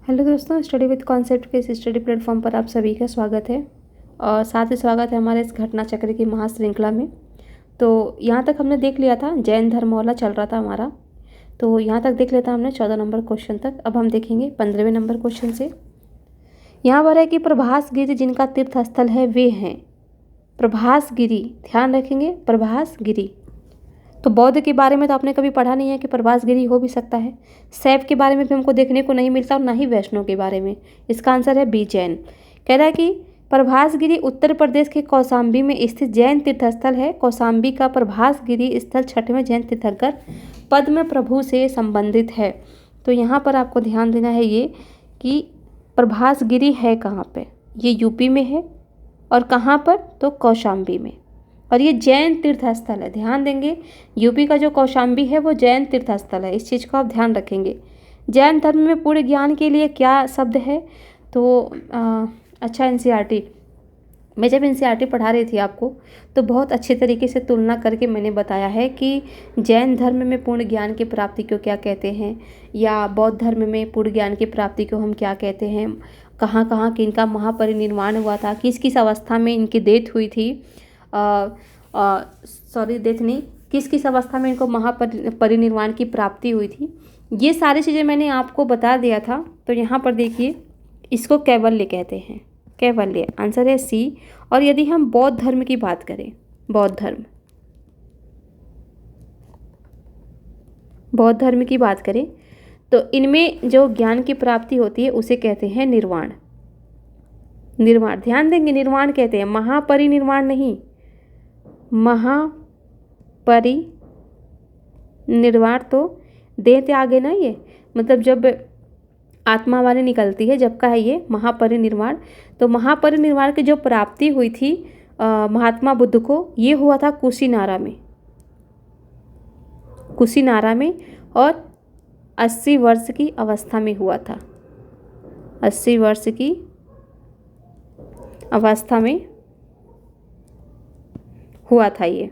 Hello दोस्तों, study with concept के इस स्टडी प्लेटफॉर्म पर आप सभी का स्वागत है और साथ ही स्वागत है हमारे इस घटना चक्र की महाश्रृंखला में। तो यहाँ तक हमने देख लिया था, जैन धर्म वाला चल रहा था हमारा। तो यहाँ तक देख लिया था हमने 14 नंबर क्वेश्चन तक। अब हम देखेंगे 15वें नंबर क्वेश्चन से। यहाँ पर है कि प्रभास गिरी जिनका तीर्थ स्थल है वे हैं। प्रभास गिरी, ध्यान रखेंगे, प्रभास गिरी। तो बौद्ध के बारे में तो आपने कभी पढ़ा नहीं है कि प्रभास गिरी हो भी सकता है। शैव के बारे में भी हमको देखने को नहीं मिलता और ना ही वैष्णव के बारे में। इसका आंसर है बी, जैन। कह रहा है कि प्रभास गिरी उत्तर प्रदेश के कौशाम्बी में स्थित जैन तीर्थस्थल है। कौशाम्बी का प्रभास गिरी स्थल 6वें जैन तीर्थंकर पद्म प्रभु से संबंधित है। तो यहाँ पर आपको ध्यान देना है ये कि प्रभास गिरी है कहाँ पे। ये यूपी में है और कहाँ पर, तो कौशाम्बी में। और ये जैन तीर्थस्थल है, ध्यान देंगे। यूपी का जो कौशाम्बी है वो जैन तीर्थस्थल है, इस चीज़ को आप ध्यान रखेंगे। जैन धर्म में पूर्ण ज्ञान के लिए क्या शब्द है, तो अच्छा, एनसीईआरटी मैं जब एनसीईआरटी पढ़ा रही थी आपको तो बहुत अच्छे तरीके से तुलना करके मैंने बताया है कि जैन धर्म में पूर्ण ज्ञान की प्राप्ति को क्या कहते हैं या बौद्ध धर्म में पूर्ण ज्ञान की प्राप्ति को हम क्या कहते हैं, कहाँ कहाँ कि इनका महापरिनिर्वाण हुआ था, किस किस अवस्था में इनकी डेथ हुई थी, डेथ नहीं, किस किस अवस्था में इनको महापरिनिर्वाण की प्राप्ति हुई थी। ये सारी चीज़ें मैंने आपको बता दिया था। तो यहाँ पर देखिए, इसको कैवल्य कहते हैं, कैवल्य। आंसर है सी। और यदि हम बौद्ध धर्म की बात करें, बौद्ध धर्म की बात करें तो इनमें जो ज्ञान की प्राप्ति होती है उसे कहते हैं निर्वाण। निर्वाण, ध्यान देंगे, निर्वाण कहते हैं, महापरिनिर्वाण नहीं, महापरिनिर्वाण तो देह त्याग है ना, ये मतलब जब आत्मा वाली निकलती है, जब का है ये महापरिनिर्वाण। तो महापरिनिर्वाण की जो प्राप्ति हुई थी महात्मा बुद्ध को, ये हुआ था कुशीनारा में और 80 वर्ष की अवस्था में हुआ था। 80 वर्ष की अवस्था में हुआ था ये,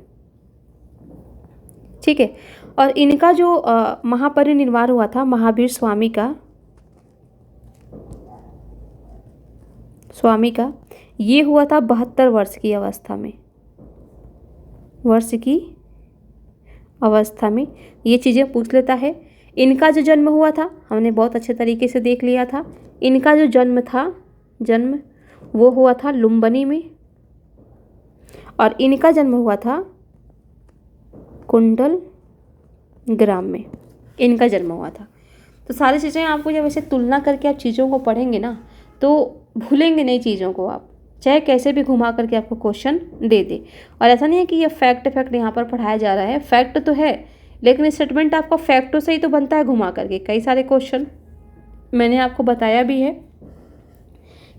ठीक है। और इनका जो महापरिनिर्वाण हुआ था महावीर स्वामी का ये हुआ था 72 वर्ष की अवस्था में। ये चीज़ें पूछ लेता है। इनका जो जन्म हुआ था हमने बहुत अच्छे तरीके से देख लिया था। इनका जो जन्म वो हुआ था लुम्बिनी में और इनका जन्म हुआ था कुंडल ग्राम में, इनका जन्म हुआ था। तो सारी चीज़ें आपको जब ऐसे तुलना करके आप चीज़ों को पढ़ेंगे ना तो भूलेंगे नहीं चीज़ों को आप, चाहे कैसे भी घुमा करके आपको क्वेश्चन दे दे। और ऐसा नहीं है कि ये फैक्ट यहाँ पर पढ़ाया जा रहा है, फैक्ट तो है लेकिन स्टेटमेंट आपका फैक्टों से ही तो बनता है घुमा करके। कई सारे क्वेश्चन मैंने आपको बताया भी है,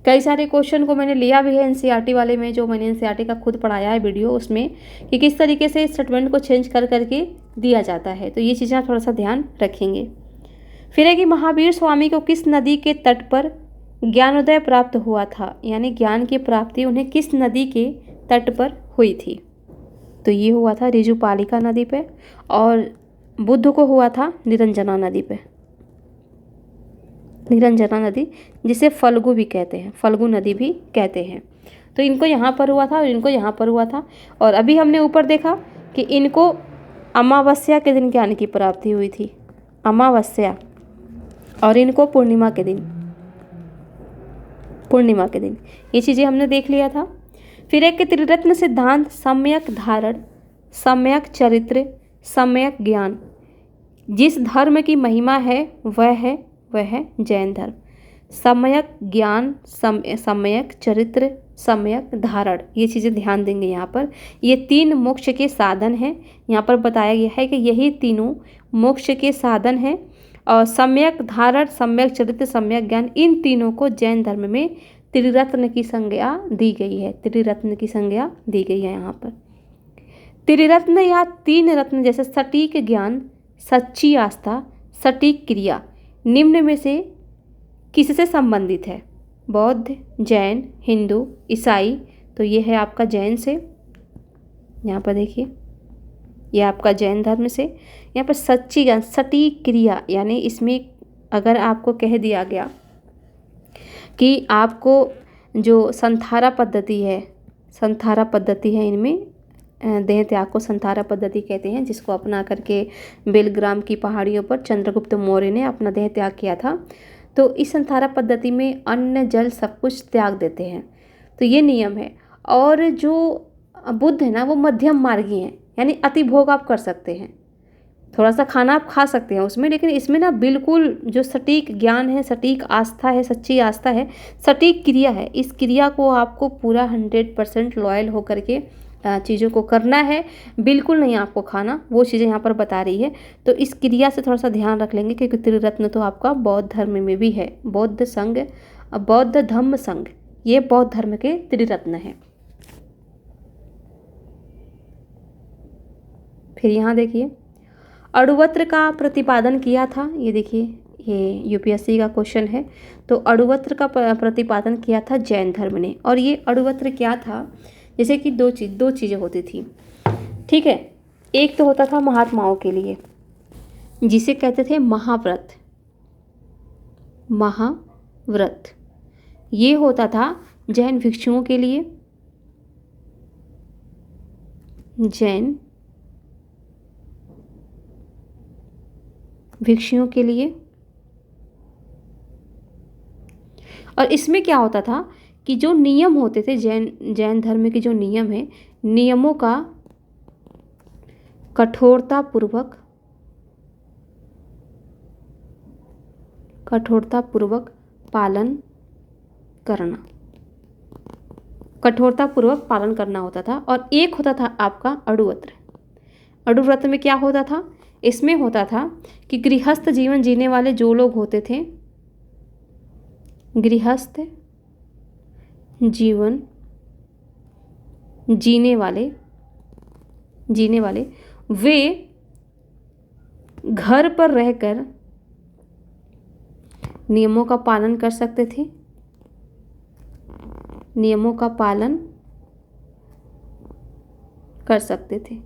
कई सारे क्वेश्चन को मैंने लिया भी है एनसीईआरटी वाले में, जो मैंने एनसीईआरटी का खुद पढ़ाया है वीडियो उसमें, कि किस तरीके से स्टेटमेंट को चेंज कर करके दिया जाता है। तो ये चीज़ें आप थोड़ा सा ध्यान रखेंगे। फिर है कि महावीर स्वामी को किस नदी के तट पर ज्ञानोदय प्राप्त हुआ था, यानी ज्ञान की प्राप्ति उन्हें किस नदी के तट पर हुई थी। तो ये हुआ था ऋजुपालिका नदी पे और बुद्ध को हुआ था निरंजना नदी पे, निरंजना नदी जिसे फल्गु भी कहते हैं, फल्गु नदी भी कहते हैं। तो इनको यहाँ पर हुआ था और इनको यहाँ पर हुआ था। और अभी हमने ऊपर देखा कि इनको अमावस्या के दिन ज्ञान की प्राप्ति हुई थी, अमावस्या, और इनको पूर्णिमा के दिन। ये चीज़ें हमने देख लिया था। फिर एक त्रिरत्न सिद्धांत, सम्यक धारण, सम्यक चरित्र, सम्यक ज्ञान, जिस धर्म की महिमा है वह है जैन धर्म। सम्यक ज्ञान, सम्यक चरित्र, सम्यक धारण, ये चीज़ें ध्यान देंगे यहाँ पर। ये 3 मोक्ष के साधन हैं, यहाँ पर बताया गया है कि यही तीनों मोक्ष के साधन हैं। और सम्यक धारण, सम्यक चरित्र, सम्यक ज्ञान, इन तीनों को जैन धर्म में त्रिरत्न की संज्ञा दी गई है, त्रिरत्न की संज्ञा दी गई है यहाँ पर। त्रिरत्न या 3 रत्न जैसे सटीक ज्ञान, सच्ची आस्था, सटीक क्रिया, निम्न में से किससे संबंधित है? बौद्ध, जैन, हिंदू, ईसाई। तो ये है आपका जैन से, यहाँ पर देखिए, ये आपका जैन धर्म से। यहाँ पर सच्ची ज्ञान, सटीक क्रिया, यानी इसमें अगर आपको कह दिया गया कि आपको जो संथारा पद्धति है, संथारा पद्धति है, इनमें देह त्याग को संथारा पद्धति कहते हैं, जिसको अपना करके बेलग्राम की पहाड़ियों पर चंद्रगुप्त मौर्य ने अपना देह त्याग किया था। तो इस संथारा पद्धति में अन्न जल सब कुछ त्याग देते हैं, तो ये नियम है। और जो बुद्ध है ना, वो मध्यम मार्गी हैं, यानी अति भोग आप कर सकते हैं, थोड़ा सा खाना आप खा सकते हैं उसमें, लेकिन इसमें ना बिल्कुल जो सटीक ज्ञान है, सटीक आस्था है, सच्ची आस्था है, सटीक क्रिया है, इस क्रिया को आपको पूरा 100% लॉयल होकर के चीज़ों को करना है। बिल्कुल नहीं आपको खाना, वो चीज़ें यहाँ पर बता रही है। तो इस क्रिया से थोड़ा सा ध्यान रख लेंगे, क्योंकि त्रिरत्न तो आपका बौद्ध धर्म में भी है। बौद्ध संघ, बौद्ध धम्म संघ, ये बौद्ध धर्म के त्रिरत्न है। फिर यहाँ देखिए, अणुवस्त्र का प्रतिपादन किया था। ये देखिए, ये यूपीएससी का क्वेश्चन है। तो अणुवस्त्र का प्रतिपादन किया था जैन धर्म ने। और ये अणुवस्त्र क्या था, जैसे कि दो चीज़ें होती थी, ठीक है। एक तो होता था महात्माओं के लिए, जिसे कहते थे महाव्रत, महाव्रत। ये होता था जैन भिक्षुओं के लिए, जैन भिक्षुओं के लिए। और इसमें क्या होता था कि जो नियम होते थे, जैन धर्म के जो नियम है, नियमों का कठोरतापूर्वक पालन करना, कठोरतापूर्वक पालन करना होता था। और एक होता था आपका अणुव्रत। अणुव्रत में क्या होता था, इसमें होता था कि गृहस्थ जीवन जीने वाले जो लोग होते थे, गृहस्थ जीवन जीने वाले वे घर पर रहकर नियमों का पालन कर सकते थे, नियमों का पालन कर सकते थे।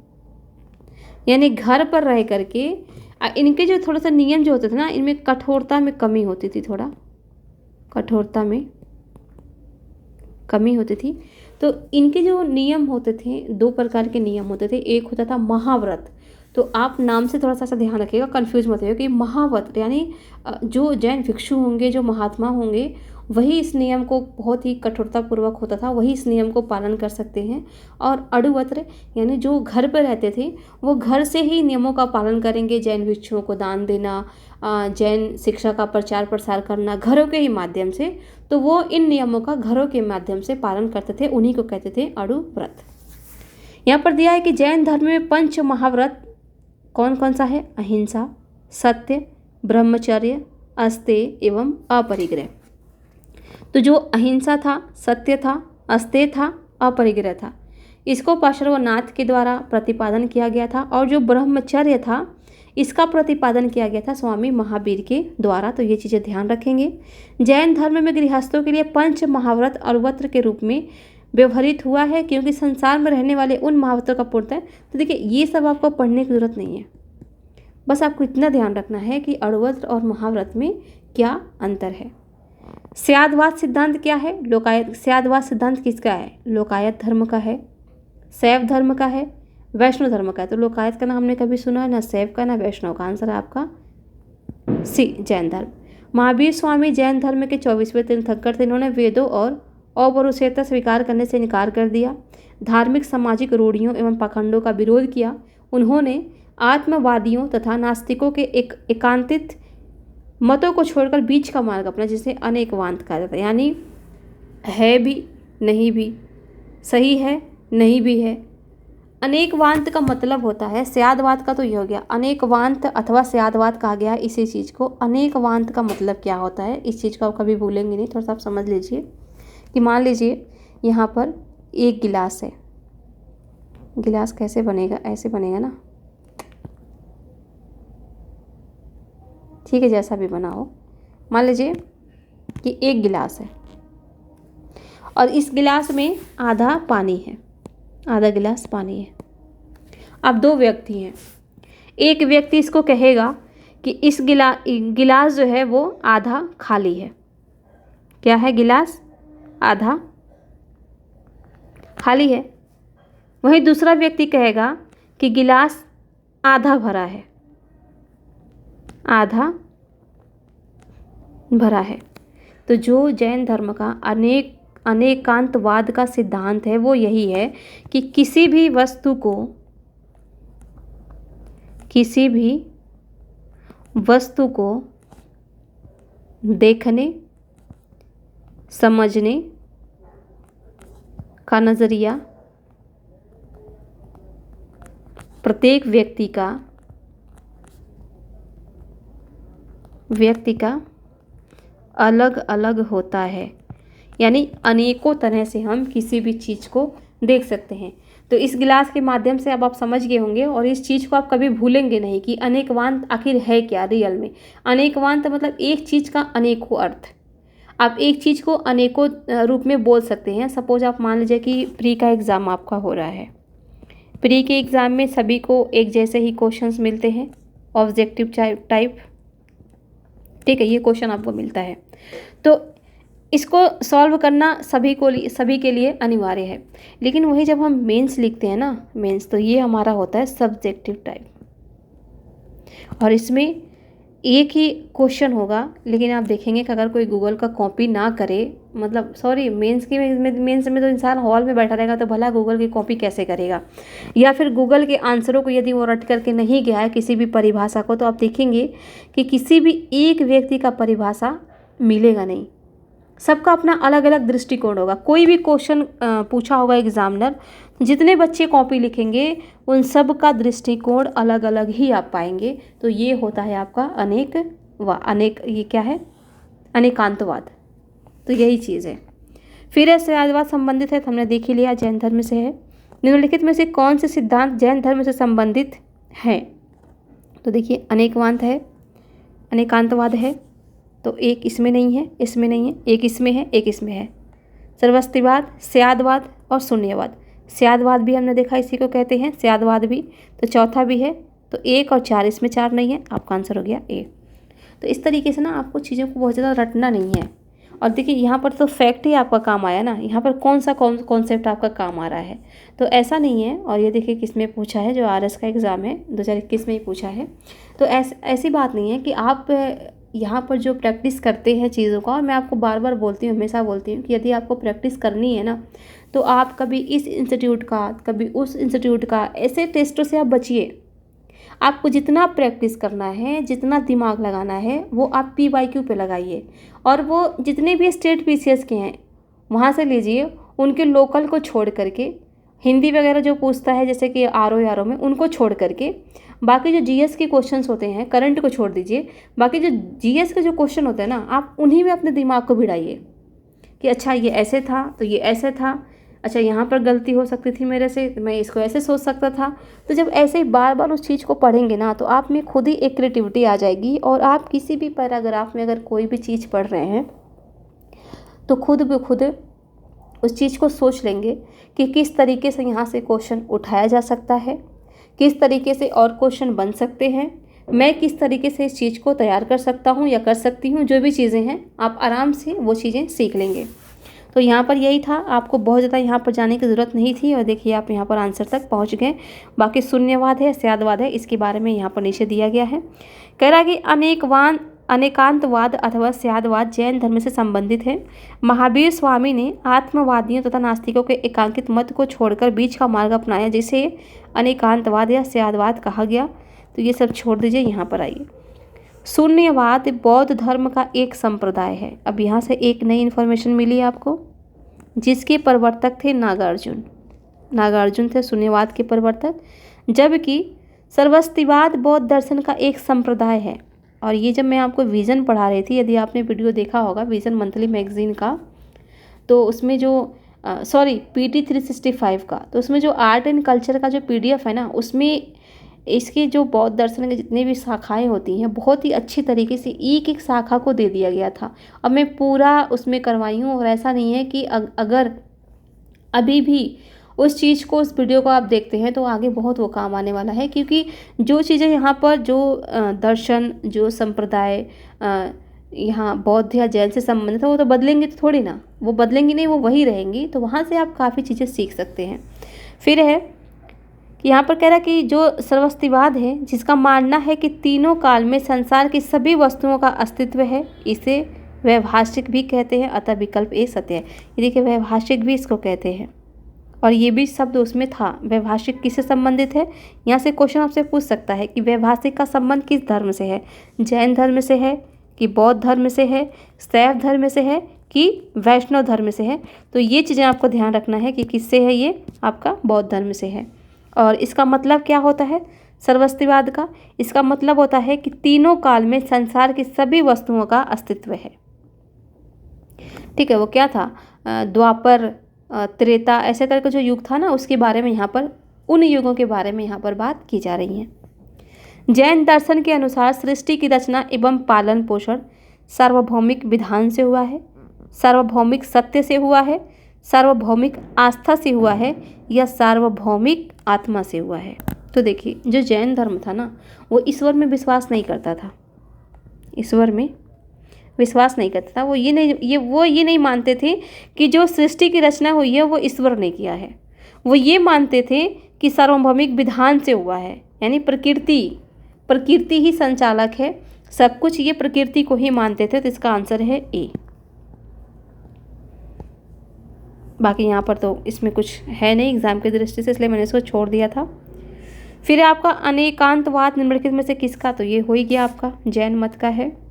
यानी घर पर रह करके इनके जो थोड़ा सा नियम जो होते थे ना, इनमें कठोरता में कमी होती थी, थोड़ा कठोरता में कमी होती थी। तो इनके जो नियम होते थे, दो प्रकार के नियम होते थे। एक होता था महाव्रत। तो आप नाम से थोड़ा सा ध्यान रखिएगा, कंफ्यूज मत होइए कि महाव्रत यानी जो जैन भिक्षु होंगे, जो महात्मा होंगे, वही इस नियम को बहुत ही कठोरतापूर्वक होता था, वही इस नियम को पालन कर सकते हैं। और अणुव्रत यानी जो घर पर रहते थे, वो घर से ही नियमों का पालन करेंगे। जैन भिक्षुओं को दान देना, जैन शिक्षा का प्रचार प्रसार करना घरों के ही माध्यम से, तो वो इन नियमों का घरों के माध्यम से पालन करते थे, उन्हीं को कहते थे अणुव्रत। यहाँ पर दिया है कि जैन धर्म में पंच महाव्रत कौन कौन सा है? अहिंसा, सत्य, ब्रह्मचर्य, अस्तेय एवं अपरिग्रह। तो जो अहिंसा था, सत्य था, अस्तेय था, अपरिग्रह था, इसको पार्श्वनाथ के द्वारा प्रतिपादन किया गया था। और जो ब्रह्मचर्य था, इसका प्रतिपादन किया गया था स्वामी महावीर के द्वारा। तो ये चीज़ें ध्यान रखेंगे। जैन धर्म में गृहस्थों के लिए पंच महाव्रत अणुव्रत के रूप में व्यवहृत हुआ है, क्योंकि संसार में रहने वाले उन महाव्रतों का पूर्णतः। तो देखिए, ये सब आपको पढ़ने की जरूरत नहीं है, बस आपको इतना ध्यान रखना है कि अणुव्रत और महाव्रत में क्या अंतर है। स्यादवाद सिद्धांत क्या है? लोकायत। स्यादवाद सिद्धांत किसका है? लोकायत धर्म का है, शैव धर्म का है, वैष्णव धर्म का है। तो लोकायत का नाम हमने कभी सुना है? ना शैव का, ना वैष्णव का। आंसर है आपका सी, जैन धर्म। महावीर स्वामी जैन धर्म के 24वें तीर्थंकर थे। इन्होंने वेदों और अपौरुषेयता स्वीकार करने से इनकार कर दिया, धार्मिक सामाजिक रूढ़ियों एवं पाखंडों का विरोध किया। उन्होंने आत्मवादियों तथा नास्तिकों के एकांतित मतों को छोड़कर बीच का मार्ग अपना, जिसे अनेकवांत कहा जाता है। यानी है भी नहीं भी, सही है नहीं भी है। अनेकवांत का मतलब होता है, स्यादवाद का तो ये हो गया, अनेकवांत अथवा स्यादवाद कहा गया है इसी चीज़ को। अनेकवांत का मतलब क्या होता है, इस चीज़ को आप कभी भूलेंगे नहीं। थोड़ा सा आप समझ लीजिए कि मान लीजिए यहाँ पर एक गिलास है, गिलास कैसे बनेगा? ऐसे बनेगा ना, ठीक है, जैसा भी बना हो। मान लीजिए कि एक गिलास है और इस गिलास में आधा पानी है, आधा गिलास पानी है। अब दो व्यक्ति हैं। एक व्यक्ति इसको कहेगा कि इस गिलास जो है वो आधा खाली है, क्या है? गिलास आधा खाली है। वहीं दूसरा व्यक्ति कहेगा कि गिलास आधा भरा है, आधा भरा है। तो जो जैन धर्म का अनेकांतवाद का सिद्धांत है वो यही है कि किसी भी वस्तु को देखने समझने का नज़रिया प्रत्येक व्यक्ति का अलग अलग होता है। यानी अनेकों तरह से हम किसी भी चीज़ को देख सकते हैं। तो इस गिलास के माध्यम से अब आप समझ गए होंगे और इस चीज़ को आप कभी भूलेंगे नहीं कि अनेकवांत आखिर है क्या रियल में। अनेकवांत मतलब एक चीज़ का अनेकों अर्थ। आप एक चीज़ को अनेकों रूप में बोल सकते हैं। सपोज आप मान लीजिए कि प्री का एग्ज़ाम आपका हो रहा है। प्री के एग्ज़ाम में सभी को एक जैसे ही क्वेश्चंस मिलते हैं, ऑब्जेक्टिव टाइप, ठीक है, ये क्वेश्चन आपको मिलता है। तो इसको सॉल्व करना सभी के लिए अनिवार्य है। लेकिन वही जब हम मेंस लिखते हैं ना, मेंस, तो ये हमारा होता है सब्जेक्टिव टाइप, और इसमें एक ही क्वेश्चन होगा। लेकिन आप देखेंगे कि अगर कोई गूगल का कॉपी ना करे, मतलब सॉरी मेंस में तो इंसान हॉल में बैठा रहेगा तो भला गूगल की कॉपी कैसे करेगा। या फिर गूगल के आंसरों को यदि वो रट करके नहीं गया है किसी भी परिभाषा को, तो आप देखेंगे कि किसी भी एक व्यक्ति का परिभाषा मिलेगा नहीं। सबका अपना अलग अलग दृष्टिकोण होगा। कोई भी क्वेश्चन पूछा होगा एग्जामिनर, जितने बच्चे कॉपी लिखेंगे उन सब का दृष्टिकोण अलग अलग ही आप पाएंगे। तो ये होता है आपका ये क्या है? अनेकांतवाद। तो यही चीज़ है। फिर है स्यादवाद संबंधित है, तो हमने देख ही लिया जैन धर्म से है। निम्नलिखित में से कौन से सिद्धांत जैन धर्म से संबंधित हैं? तो देखिए अनेकवांत है, अनेकांतवाद है, तो एक इसमें नहीं है, इसमें नहीं है, एक इसमें है, एक इसमें है। सर्वस्तिवाद, स्यादवाद और शून्यवाद। स्यादवाद भी हमने देखा इसी को कहते हैं, स्यादवाद भी। तो चौथा भी है, तो 1 और 4, इसमें 4 नहीं है, आपका आंसर हो गया ए। तो इस तरीके से ना आपको चीज़ों को बहुत ज़्यादा रटना नहीं है। और देखिए यहाँ पर तो फैक्ट ही आपका काम आया ना, यहाँ पर कौन सा कॉन्सेप्ट आपका काम आ रहा है, तो ऐसा नहीं है। और ये देखिए किस में पूछा है, जो आरएस का एग्ज़ाम है 2021 में ही पूछा है। तो ऐसी बात नहीं है कि आप यहाँ पर जो प्रैक्टिस करते हैं चीज़ों का, और मैं आपको बार बार बोलती हूँ, हमेशा बोलती हूँ कि यदि आपको प्रैक्टिस करनी है ना, तो आप कभी इस इंस्टीट्यूट का, कभी उस इंस्टीट्यूट का, ऐसे टेस्टों से आप बचिए। आपको जितना प्रैक्टिस करना है, जितना दिमाग लगाना है, वो आप PYQ पे लगाइए। और वो जितने भी स्टेट PCS के हैं वहाँ से लीजिए, उनके लोकल को छोड़ करके, हिंदी वगैरह जो पूछता है जैसे कि RO में, उनको छोड़ करके बाकी जो GS के क्वेश्चंस होते हैं, करंट को छोड़ दीजिए, बाकी जो GS के जो क्वेश्चन होते हैं ना, आप उन्हीं में अपने दिमाग को भिड़ाइए कि अच्छा ये ऐसे था, तो ये ऐसे था, अच्छा यहाँ पर गलती हो सकती थी मेरे से, मैं इसको ऐसे सोच सकता था। तो जब ऐसे ही बार बार उस चीज़ को पढ़ेंगे ना, तो आप में खुद ही एक क्रिएटिविटी आ जाएगी। और आप किसी भी पैराग्राफ में अगर कोई भी चीज़ पढ़ रहे हैं तो खुद ब खुद उस चीज़ को सोच लेंगे कि किस तरीके से यहाँ से क्वेश्चन उठाया जा सकता है, किस तरीके से और क्वेश्चन बन सकते हैं, मैं किस तरीके से इस चीज़ को तैयार कर सकता हूँ या कर सकती हूँ। जो भी चीज़ें हैं आप आराम से वो चीज़ें सीख लेंगे। तो यहाँ पर यही था, आपको बहुत ज़्यादा यहाँ पर जाने की ज़रूरत नहीं थी। और देखिए आप यहाँ पर आंसर तक पहुँच गए। बाकी शून्यवाद है, स्यादवाद है, इसके बारे में यहाँ पर नीचे दिया गया है। कह रहा है कि अनेकांतवाद अथवा स्यादवाद जैन धर्म से संबंधित है। महावीर स्वामी ने आत्मवादियों तथा नास्तिकों के एकांकित मत को छोड़कर बीच का मार्ग अपनाया, जिसे अनेकांतवाद या स्यादवाद कहा गया। तो ये सब छोड़ दीजिए, यहाँ पर आइए। शून्यवाद बौद्ध धर्म का एक संप्रदाय है। अब यहाँ से एक नई इन्फॉर्मेशन मिली आपको, जिसके प्रवर्तक थे नागार्जुन। नागार्जुन थे शून्यवाद के प्रवर्तक। जबकि सर्वस्तिवाद बौद्ध दर्शन का एक संप्रदाय है। और ये जब मैं आपको विज़न पढ़ा रही थी, यदि आपने वीडियो देखा होगा विज़न मंथली मैगजीन का, तो उसमें जो PT 365 का, तो उसमें जो आर्ट एंड कल्चर का जो PDF है ना, उसमें इसके जो बौद्ध दर्शन के जितने भी शाखाएं होती हैं, बहुत ही अच्छी तरीके से एक एक शाखा को दे दिया गया था। अब मैं पूरा उसमें करवाई हूँ। और ऐसा नहीं है कि अगर अभी भी उस चीज़ को, उस वीडियो को आप देखते हैं तो आगे बहुत वो काम आने वाला है। क्योंकि जो चीज़ें यहाँ पर, जो दर्शन, जो संप्रदाय, यहाँ बौद्ध या जैन से संबंधित है वो तो बदलेंगे तो थोड़ी ना, वो बदलेंगी नहीं, वो वही रहेंगी। तो वहाँ से आप काफ़ी चीज़ें सीख सकते हैं। फिर है कि यहाँ पर कह रहा है कि जो सर्वस्तिवाद है, जिसका मानना है कि तीनों काल में संसार की सभी वस्तुओं का अस्तित्व है, इसे वैभाषिक भी कहते हैं, अतः विकल्प ए सत्य है। ये देखिए वैभाषिक भी इसको कहते हैं, और ये भी शब्द उसमें था। वैभाषिक किससे संबंधित है, यहाँ से क्वेश्चन आपसे पूछ सकता है कि वैभाषिक का संबंध किस धर्म से है, जैन धर्म से है कि बौद्ध धर्म से है, शैव धर्म से है कि वैष्णव धर्म से है। तो ये चीज़ें आपको ध्यान रखना है कि किससे है, ये आपका बौद्ध धर्म से है। और इसका मतलब क्या होता है सर्वस्तिवाद का, इसका मतलब होता है कि तीनों काल में संसार की सभी वस्तुओं का अस्तित्व है। ठीक है, वो क्या था, द्वापर, त्रेता, ऐसे करके जो युग था ना, उसके बारे में यहाँ पर, उन युगों के बारे में यहाँ पर बात की जा रही है। जैन दर्शन के अनुसार सृष्टि की रचना एवं पालन पोषण सार्वभौमिक विधान से हुआ है, सार्वभौमिक सत्य से हुआ है, सार्वभौमिक आस्था से हुआ है, या सार्वभौमिक आत्मा से हुआ है। तो देखिए जो जैन धर्म था ना, वो ईश्वर में विश्वास नहीं करता था, ईश्वर में विश्वास नहीं करता था। वो ये नहीं मानते थे कि जो सृष्टि की रचना हुई है वो ईश्वर ने किया है। वो ये मानते थे कि सार्वभौमिक विधान से हुआ है, यानी प्रकृति ही संचालक है सब कुछ, ये प्रकृति को ही मानते थे। तो इसका आंसर है ए। बाकी यहाँ पर तो इसमें कुछ है नहीं एग्जाम की दृष्टि से, इसलिए मैंने इसको छोड़ दिया था। फिर आपका अनेकांतवाद निम्नलिखित में से किसका, तो ये हो ही गया आपका जैन मत का है,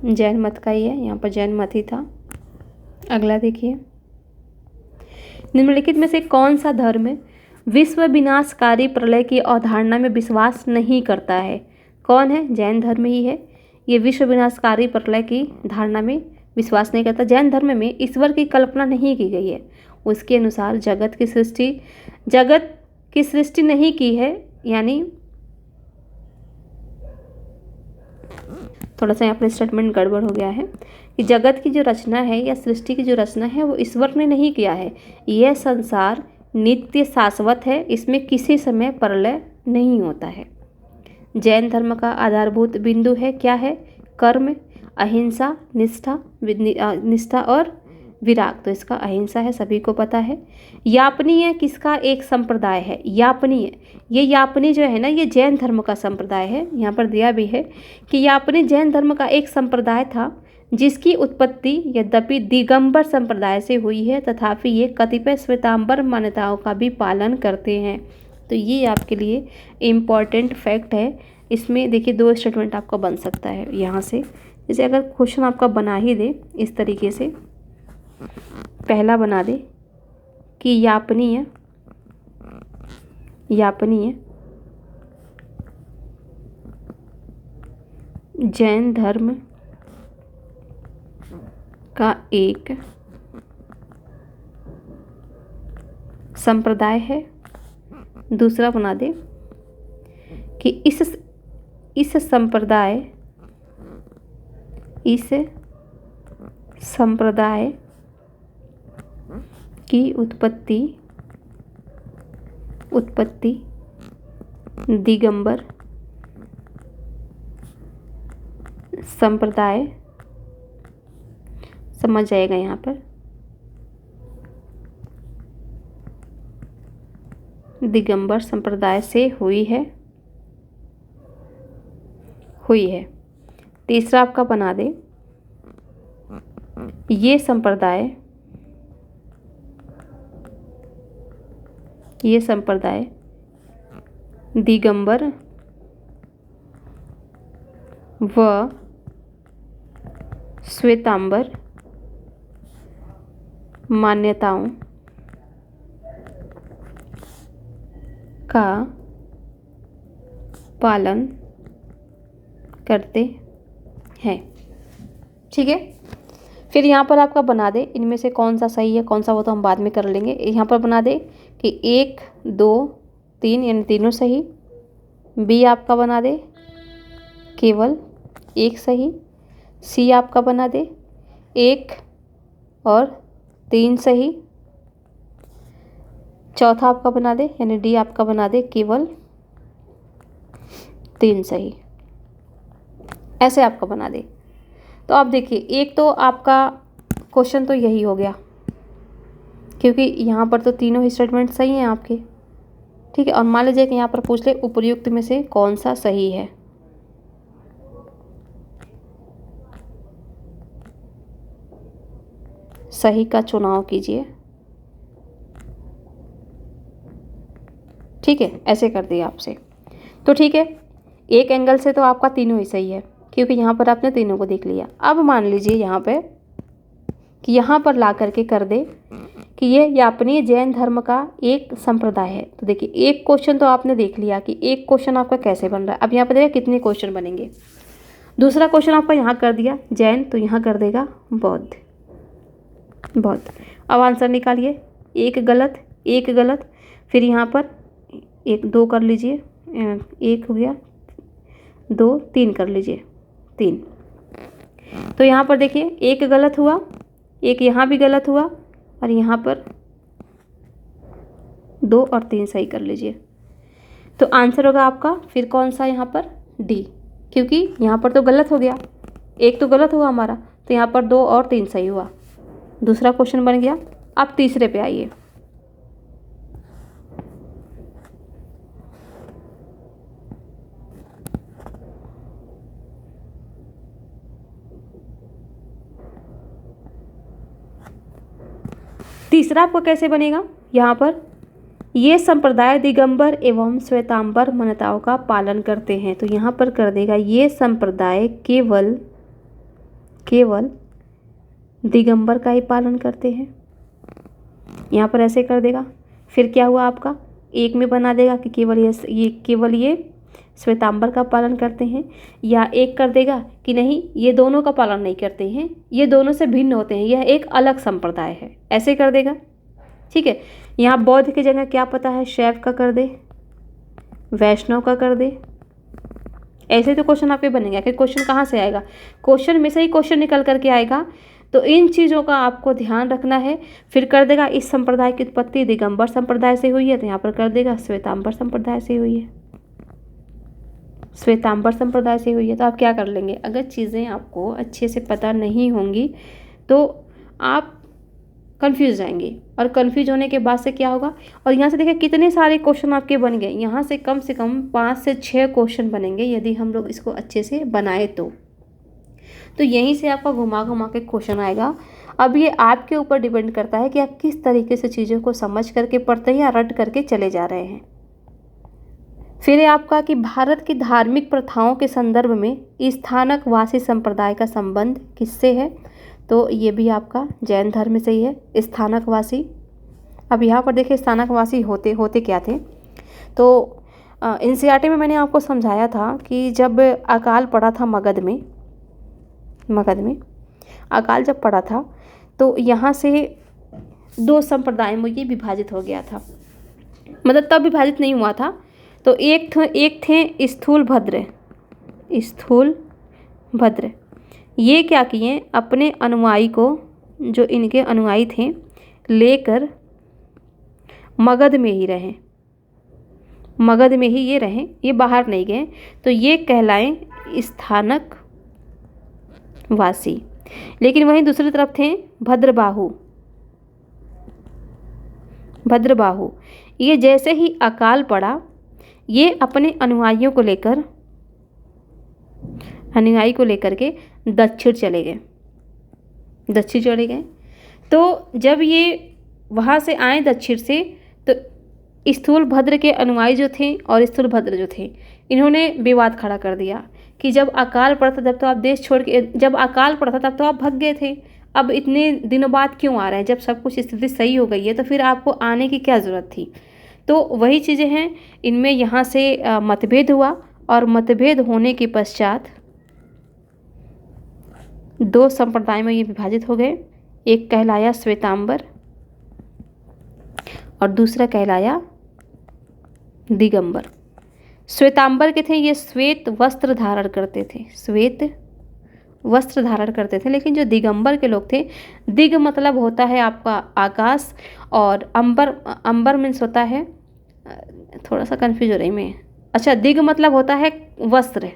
जैन मत का ही है, यहाँ पर जैन मत ही था। अगला देखिए, निम्नलिखित में से कौन सा धर्म विश्व विनाशकारी प्रलय की अवधारणा में विश्वास नहीं करता है। कौन है, जैन धर्म ही है। ये विश्व विनाशकारी प्रलय की धारणा में विश्वास नहीं करता। जैन धर्म में ईश्वर की कल्पना नहीं की गई है, उसके अनुसार जगत की सृष्टि नहीं की है। यानी थोड़ा सा यहाँ पर स्टेटमेंट गड़बड़ हो गया है कि जगत की जो रचना है या सृष्टि की जो रचना है वो ईश्वर ने नहीं किया है। यह संसार नित्य शाश्वत है, इसमें किसी समय प्रलय नहीं होता है। जैन धर्म का आधारभूत बिंदु है, क्या है, कर्म, अहिंसा, निष्ठा और विराग। तो इसका अहिंसा है, सभी को पता है। यापनीय किसका एक संप्रदाय है, यापनीय, ये यापनी जो है ना, ये जैन धर्म का संप्रदाय है। यहाँ पर दिया भी है कि यापनी जैन धर्म का एक संप्रदाय था जिसकी उत्पत्ति यद्यपि दिगंबर संप्रदाय से हुई है, तथापि ये कतिपय श्वेतांबर मान्यताओं का भी पालन करते हैं। तो ये आपके लिए इम्पॉर्टेंट फैक्ट है। इसमें देखिए दो स्टेटमेंट आपका बन सकता है यहाँ से। जैसे अगर क्वेश्चन आपका बना ही दे इस तरीके से, पहला बना दे कि यापनीय जैन धर्म का एक संप्रदाय है। दूसरा बना दे कि इस संप्रदाय की उत्पत्ति दिगंबर संप्रदाय, समझ जाएगा यहाँ पर, दिगंबर संप्रदाय से हुई है। तीसरा आपका बना दे ये संप्रदाय दिगंबर व श्वेतांबर मान्यताओं का पालन करते हैं। ठीक है, फिर यहाँ पर आपका बना दे इनमें से कौन सा सही है कौन सा, वो तो हम बाद में कर लेंगे। यहाँ पर बना दे कि 1, 2, 3 यानी तीनों सही। बी आपका बना दे केवल 1 सही। सी आपका बना दे 1 और 3 सही। चौथा आपका बना दे यानी डी आपका बना दे केवल 3 सही। ऐसे आपका बना दे। तो आप देखिए, एक तो आपका क्वेश्चन तो यही हो गया, क्योंकि यहाँ पर तो तीनों ही स्टेटमेंट सही हैं आपके, ठीक है। और मान लीजिए कि यहाँ पर पूछ ले उपर्युक्त में से कौन सा सही है। सही का चुनाव कीजिए, ठीक है, ऐसे कर दिया आपसे। तो ठीक है, एक एंगल से तो आपका तीनों ही सही है, क्योंकि यहाँ पर आपने तीनों को देख लिया। अब मान लीजिए यहाँ पे कि यहाँ पर ला करके कर दे कि ये यापनीय जैन धर्म का एक संप्रदाय है। तो देखिए, एक क्वेश्चन तो आपने देख लिया कि एक क्वेश्चन आपका कैसे बन रहा है। अब यहाँ पर देखिए कितने क्वेश्चन बनेंगे। दूसरा क्वेश्चन आपका यहाँ कर दिया जैन, तो यहाँ कर देगा बौद्ध। बौद्ध। अब आंसर निकालिए, एक गलत, एक गलत, फिर यहाँ पर एक दो कर लीजिए, एक हो गया, दो, तीन कर लीजिए, तीन। तो यहाँ पर देखिए एक गलत हुआ, एक यहाँ भी गलत हुआ, और यहाँ पर दो और तीन सही कर लीजिए। तो आंसर होगा आपका फिर कौन सा, यहाँ पर डी, क्योंकि यहाँ पर तो गलत हो गया, एक तो गलत हुआ हमारा, तो यहाँ पर दो और तीन सही हुआ। दूसरा क्वेश्चन बन गया। अब तीसरे पे आइए। तीसरा आपका कैसे बनेगा, यहाँ पर ये संप्रदाय दिगंबर एवं श्वेतांबर मान्यताओं का पालन करते हैं। तो यहाँ पर कर देगा ये संप्रदाय केवल दिगंबर का ही पालन करते हैं, यहाँ पर ऐसे कर देगा। फिर क्या हुआ आपका, एक में बना देगा कि केवल ये श्वेतांबर का पालन करते हैं, या एक कर देगा कि नहीं ये दोनों का पालन नहीं करते हैं, ये दोनों से भिन्न होते हैं, यह एक अलग संप्रदाय है, ऐसे कर देगा, ठीक है। यहाँ बौद्ध की जगह क्या पता है, शैव का कर दे, वैष्णव का कर दे। ऐसे तो क्वेश्चन आपके बनेंगे। कि क्वेश्चन कहाँ से आएगा, क्वेश्चन में से ही क्वेश्चन निकल करके आएगा। तो इन चीज़ों का आपको ध्यान रखना है। फिर कर देगा इस संप्रदाय की उत्पत्ति दिगंबर संप्रदाय से हुई है, तो यहाँ पर कर देगा श्वेतांबर संप्रदाय से हुई है, श्वेतांबर संप्रदाय से हुई है। तो आप क्या कर लेंगे, अगर चीज़ें आपको अच्छे से पता नहीं होंगी तो आप कंफ्यूज जाएंगे, और कंफ्यूज होने के बाद से क्या होगा। और यहाँ से देखिए कितने सारे क्वेश्चन आपके बन गए, यहाँ से कम 5 से 6 क्वेश्चन बनेंगे यदि हम लोग इसको अच्छे से बनाए तो यहीं से आपका घुमा घुमा के क्वेश्चन आएगा। अब ये आपके ऊपर डिपेंड करता है कि आप किस तरीके से चीज़ों को समझ करके पढ़ते हैं या रट करके चले जा रहे हैं। फिर आपका कि भारत की धार्मिक प्रथाओं के संदर्भ में स्थानक वासी संप्रदाय का संबंध किससे है, तो ये भी आपका जैन धर्म से ही है, स्थानक वासी। अब यहाँ पर देखिए स्थानक वासी होते क्या थे। तो एनसीईआरटी में मैंने आपको समझाया था कि जब अकाल पड़ा था मगध में अकाल जब पड़ा था तो यहाँ से 2 संप्रदायों में ये विभाजित हो गया था, मतलब तब विभाजित नहीं हुआ था। तो एक थे स्थूल भद्र, ये क्या किए, अपने अनुयायी को, जो इनके अनुयायी थे, लेकर मगध में ही रहे, ये बाहर नहीं गए। तो ये कहलाएं स्थानक वासी। लेकिन वहीं दूसरी तरफ थे भद्रबाहु, ये जैसे ही अकाल पड़ा ये अपने अनुयायी को लेकर के दक्षिण चले गए। तो जब ये वहाँ से आए दक्षिण से, तो स्थूल भद्र के अनुयायी जो थे और स्थूल भद्र जो थे, इन्होंने विवाद खड़ा कर दिया कि जब अकाल पड़ा था तब तो आप देश छोड़ के, जब अकाल पड़ा था तब तो आप भाग गए थे, अब इतने दिनों बाद क्यों आ रहे हैं, जब सब कुछ स्थिति सही हो गई है तो फिर आपको आने की क्या ज़रूरत थी। तो वही चीज़ें हैं, इनमें यहाँ से मतभेद हुआ, और मतभेद होने के पश्चात 2 संप्रदाय में ये विभाजित हो गए। एक कहलाया श्वेतांबर और दूसरा कहलाया दिगंबर। श्वेतांबर के थे, ये श्वेत वस्त्र धारण करते थे, लेकिन जो दिगंबर के लोग थे, दिग मतलब होता है आपका आकाश, और अंबर मीन्स होता है, थोड़ा सा कंफ्यूज हो रही मैं, अच्छा, दिग मतलब होता है वस्त्र,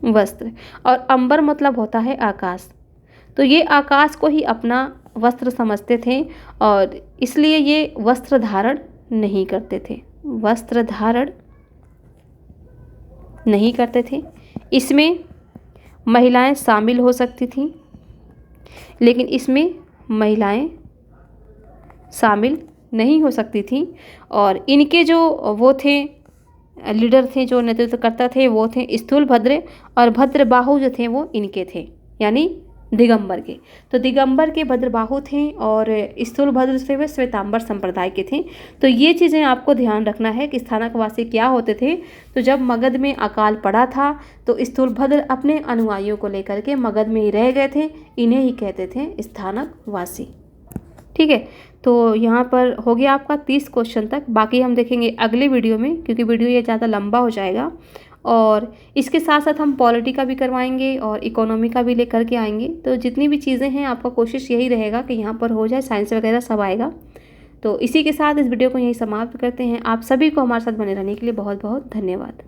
वस्त्र। और अंबर मतलब होता है आकाश। तो ये आकाश को ही अपना वस्त्र समझते थे और इसलिए ये वस्त्र धारण नहीं करते थे। वस्त्र धारण नहीं करते थे। इसमें महिलाएं शामिल हो सकती थीं, लेकिन इसमें महिलाएं शामिल नहीं हो सकती थीं। और इनके जो वो थे लीडर थे, जो नेतृत्वकर्ता थे, वो थे स्थूलभद्र, और भद्रबाहु जो थे वो इनके थे, यानी दिगंबर के। तो दिगंबर के भद्रबाहु थे और स्थूलभद्र से वे श्वेतांबर संप्रदाय के थे। तो ये चीज़ें आपको ध्यान रखना है कि स्थानकवासी क्या होते थे। तो जब मगध में अकाल पड़ा था तो स्थूलभद्र अपने अनुयायियों को लेकर के मगध में ही रह गए थे। इन्हें ही कहते थे स्थानकवासी। ठीक है, तो यहाँ पर हो गया आपका 30 क्वेश्चन तक। बाकी हम देखेंगे अगले वीडियो में, क्योंकि वीडियो ये ज़्यादा लंबा हो जाएगा। और इसके साथ साथ हम पॉलिटी का भी करवाएंगे और इकोनॉमी का भी लेकर के आएंगे। तो जितनी भी चीज़ें हैं आपका कोशिश यही रहेगा कि यहाँ पर हो जाए, साइंस वगैरह सब आएगा। तो इसी के साथ इस वीडियो को यहीं समाप्त करते हैं। आप सभी को हमारे साथ बने रहने के लिए बहुत बहुत धन्यवाद।